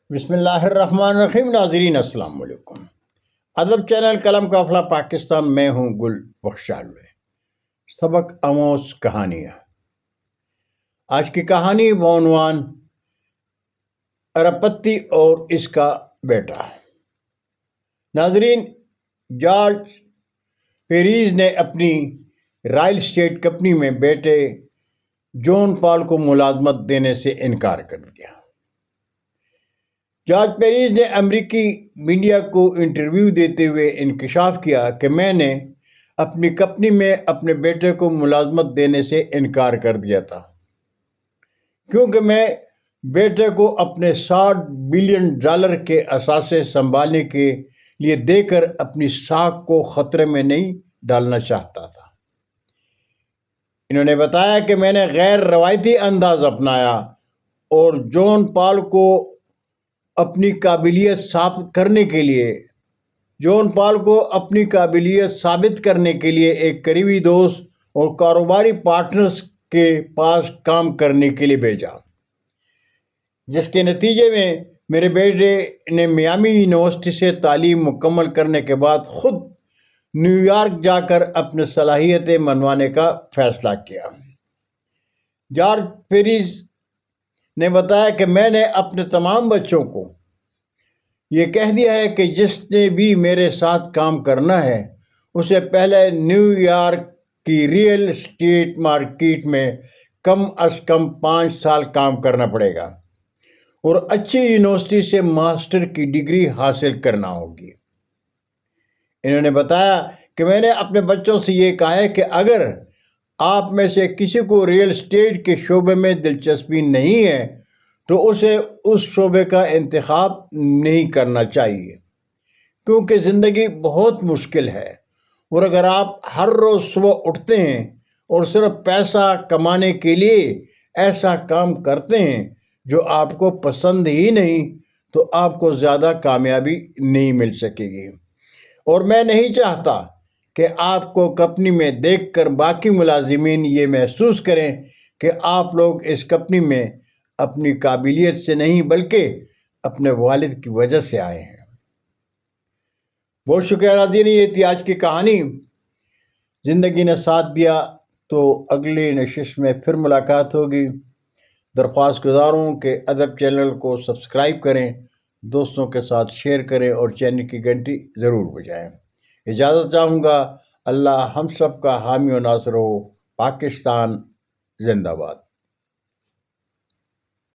بسم اللہ الرحمن الرحیم. ناظرین السلام علیکم. ادب چینل قلم قافلہ پاکستان میں ہوں گل بخشال. سبق آموز کہانیاں. آج کی کہانی بعنوان ارپتی اور اس کا بیٹا. ناظرین، جارج پیریز نے اپنی رائل اسٹیٹ کمپنی میں بیٹے جون پال کو ملازمت دینے سے انکار کر دیا. جارج پیریز نے امریکی میڈیا کو انٹرویو دیتے ہوئے انکشاف کیا کہ میں نے اپنی کمپنی میں اپنے بیٹے کو ملازمت دینے سے انکار کر دیا تھا کیونکہ میں بیٹے کو اپنے $60 بلین کے اثاثے سنبھالنے کے لیے دے کر اپنی ساکھ کو خطرے میں نہیں ڈالنا چاہتا تھا. انہوں نے بتایا کہ میں نے غیر روایتی انداز اپنایا اور جون پال کو اپنی قابلیت ثابت کرنے کے لیے ایک قریبی دوست اور کاروباری پارٹنرز کے پاس کام کرنے کے لیے بھیجا، جس کے نتیجے میں میرے بیٹے نے میامی یونیورسٹی سے تعلیم مکمل کرنے کے بعد خود نیو یارک جا کر اپنی صلاحیتیں منوانے کا فیصلہ کیا. جارج پیریز نے بتایا کہ میں نے اپنے تمام بچوں کو یہ کہہ دیا ہے کہ جس نے بھی میرے ساتھ کام کرنا ہے اسے پہلے نیو یارک کی ریئل اسٹیٹ مارکیٹ میں کم از کم 5 سال کام کرنا پڑے گا اور اچھی یونیورسٹی سے ماسٹر کی ڈگری حاصل کرنا ہوگی. انہوں نے بتایا کہ میں نے اپنے بچوں سے یہ کہا ہے کہ اگر آپ میں سے کسی کو ریئل اسٹیٹ کے شعبے میں دلچسپی نہیں ہے تو اسے اس شعبے کا انتخاب نہیں کرنا چاہیے، کیونکہ زندگی بہت مشکل ہے اور اگر آپ ہر روز صبح اٹھتے ہیں اور صرف پیسہ کمانے کے لیے ایسا کام کرتے ہیں جو آپ کو پسند ہی نہیں تو آپ کو زیادہ کامیابی نہیں مل سکے گی. اور میں نہیں چاہتا کہ آپ کو کمپنی میں دیکھ کر باقی ملازمین یہ محسوس کریں کہ آپ لوگ اس کمپنی میں اپنی قابلیت سے نہیں بلکہ اپنے والد کی وجہ سے آئے ہیں. بہت شکریہ ناظرین، یہ تھی آج کی کہانی. زندگی نے ساتھ دیا تو اگلی نشست میں پھر ملاقات ہوگی. درخواست گزار ہوں کہ ادب چینل کو سبسکرائب کریں، دوستوں کے ساتھ شیئر کریں اور چینل کی گھنٹی ضرور بجائیں. اجازت چاہوں گا. اللہ ہم سب کا حامی و ناصر ہو. پاکستان زندہ باد.